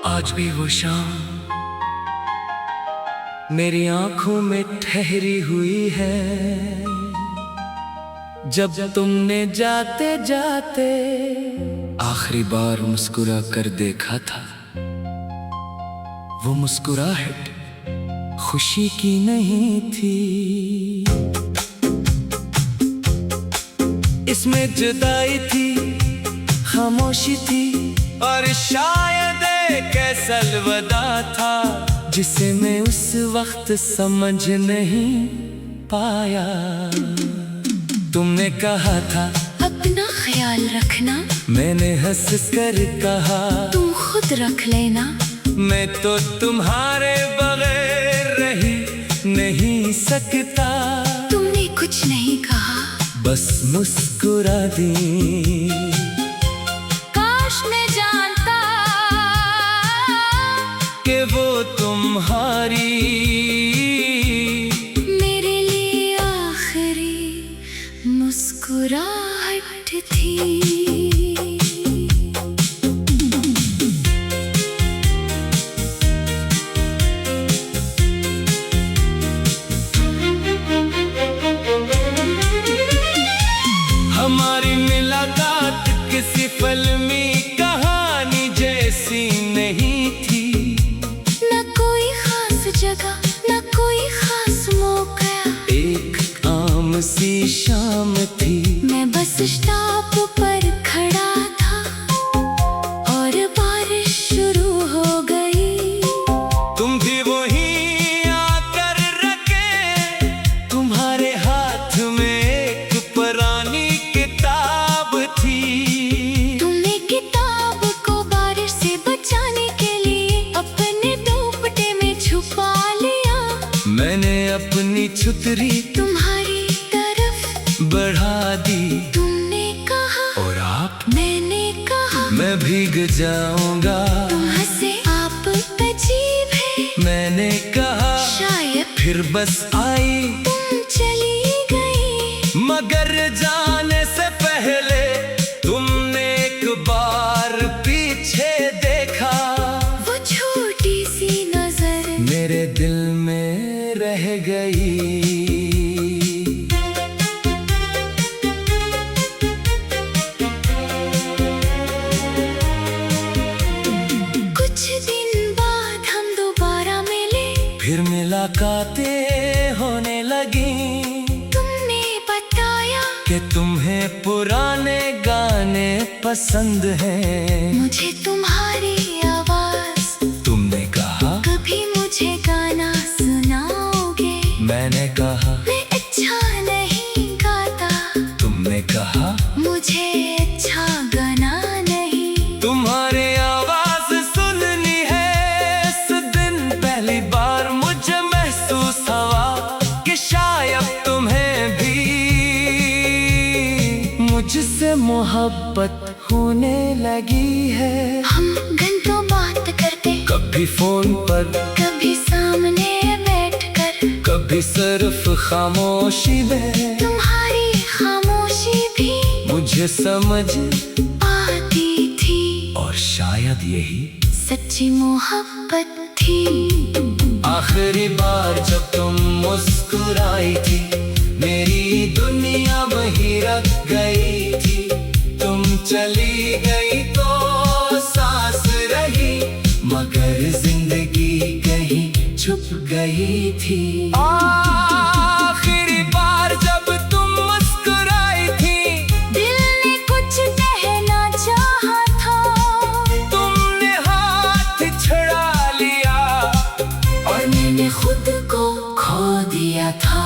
आज भी वो शाम मेरी आंखों में ठहरी हुई है, जब तुमने जाते जाते आखिरी बार मुस्कुरा कर देखा था। वो मुस्कुराहट खुशी की नहीं थी, इसमें जुदाई थी, खामोशी थी और शायद एक ऐसा अलविदा था जिसे मैं उस वक्त समझ नहीं पाया। तुमने कहा था अपना ख्याल रखना, मैंने हंस कर कहा तुम खुद रख लेना। मैं तो तुम्हारे बगैर रह नहीं सकता। तुमने कुछ नहीं कहा, बस मुस्कुरा दी। काश मैं जानता कि वो तुम्हारी मेरे लिए आखिरी मुस्कुराहट थी। हमारी मुलाकात किसी फिल्मी कहानी जैसी नहीं थी, न कोई खास जगह, न कोई खास मौका, एक आम सी शाम थी। मैं बस स्टॉप पर खड़ा था और बारिश शुरू हो गई। तुम भी वहीं आकर रखे, तुम्हारे हाथ में एक पुरानी किताब थी। तुमने किताब को बारिश से बचाने के लिए अपने दुपट्टे में छुपा लिया। मैंने अपनी छुतरी तुम्हारी तरफ बढ़ा दी तुमने कहा और आप मैंने कहा मैं भीग जाऊंगा। तुम हंसे, आप अजीब है मैंने कहा शायद, फिर बस आई तुम चली गई। मगर जाने से पहले तुमने एक बार पीछे देखा। वो छोटी सी नजर मेरे दिल में रह गई। कुछ दिन बाद हम दोबारा मिले, फिर मुलाकातें होने लगी तुमने बताया कि तुम्हें पुराने गाने पसंद हैं। मुझे तुम्हारी आवाज, तुमने कहा कभी मुझे गाना सुनाओगे। मैंने कहा मैं अच्छा नहीं गाता, तुमने कहा मुझे अच्छा गाना नहीं। तुम्हारी आवाज सुननी है। इस दिन पहली बार मुझे महसूस हुआ कि शायद तुम्हें भी मुझसे मोहब्बत होने लगी है। हम घंटों बात करते, कभी फोन पर, कभी सामने बैठकर, कभी सिर्फ खामोशी में। तुम्हारी खामोशी भी मुझे समझ आती थी, और शायद यही सच्ची मोहब्बत थी। आखिरी बार जब तुम मुस्कुराई थी, मेरी दुनिया वहीं रख गई थी। तुम चली गई तो सांस रही, मगर जिंदगी कहीं छुप गई थी। आखिरी बार जब तुम मुस्कुराई थी, दिल ने कुछ कहना चाहा था, तुमने हाथ छुड़ा लिया और मैंने खुद को खो दिया था।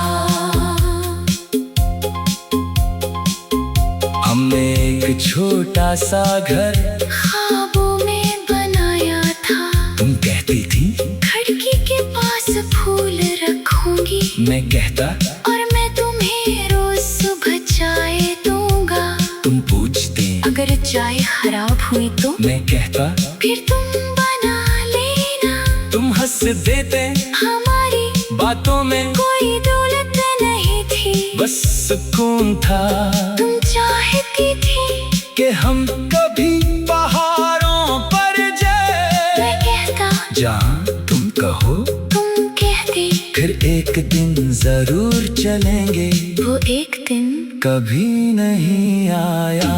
हमने एक छोटा सा घर ख्वाबों में बनाया था, तुम कहती थी खिड़की के पास फूल रखूंगी। मैं कहता और मैं तुम्हें रोज सुबह चाय दूंगा। तुम पूछते अगर चाय खराब हुई तो मैं कहता फिर तुम बना लेना। तुम हंस देते हमारी बातों में कोई दौलत नहीं थी, बस सुकून था तुम चाहती थी कि हम कभी पहाड़ों पर जाए। मैं एक दिन जरूर चलेंगे, वो एक दिन कभी नहीं आया।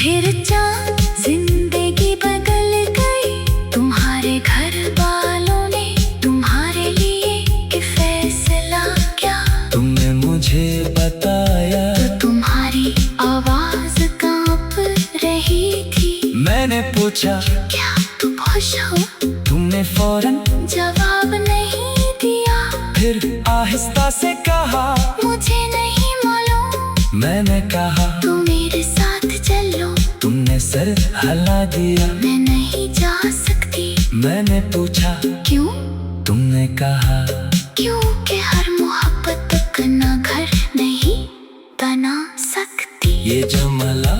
फिर चाँद जिंदगी बदल गई, तुम्हारे घर वालों ने तुम्हारे लिए कि फैसला क्या। तुमने मुझे बताया तो तुम्हारी आवाज कांप रही थी। मैंने पूछा क्या तुम खुश हो? तुमने फौरन जवाब नहीं दिया। फिर आहिस्ता से कहा मुझे नहीं मालूम। मैंने कहा तुम मेरे साथ चलो। तुमने सर हिला दिया। मैं नहीं जा सकती। मैंने पूछा क्यों? तुमने कहा क्योंकि हर मोहब्बत अपना घर नहीं बना सकती। ये जुमला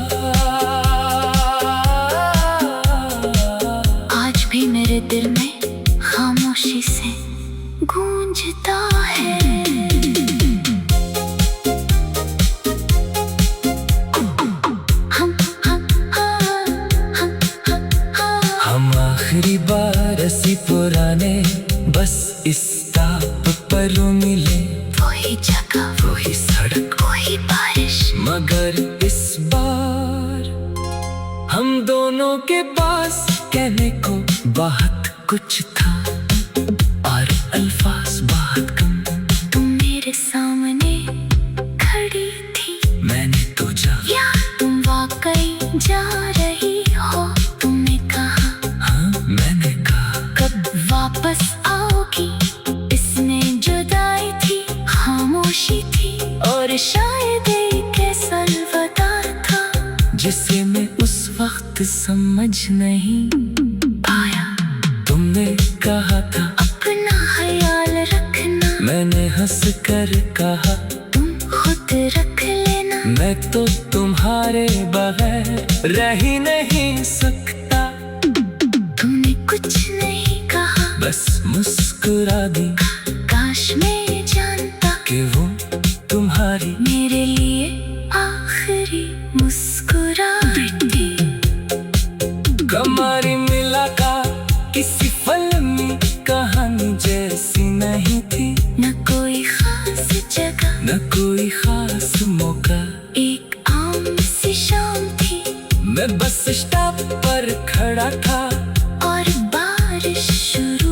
आज भी मेरे दिल में खामोशी से गूंजता है। हम आखिरी बार ऐसी पुराने बस इस टाप पर मिले। वही जगह, वही सड़क, वही बारिश। मगर इस बार हम दोनों के पास कहने को बहुत कुछ था और अल्फाज बहुत कम। तुम मेरे सामने खड़ी थी। मैंने तुझा या तुम वाकई जा रही हो? तुमने कहा। हाँ मैंने कहा कब वापस आओगी? इसमें जुदाई थी, खामोशी थी और शायद एक ऐसा अलविदा था जिसे मैं उस वक्त समझ नहीं पाया। तुमने कहा था अपना ख्याल रखना। मैंने हंस कर कहा तुम खुद रख लेना। मैं तो तुम्हारे बगैर रह ही नहीं सकता। तुमने कुछ नहीं कहा, बस मुस्कुरा दी काश मैं जानता कि वो तुम्हारी मेरे लिए आखिरी मुस्कुराहट थी। हमारी मुलाकात किसी फिल्मी कहानी जैसी नहीं थी। न कोई खास जगह, न कोई खास मौका, एक आम सी शाम थी। मैं बस स्टॉप पर खड़ा था और बारिश शुरू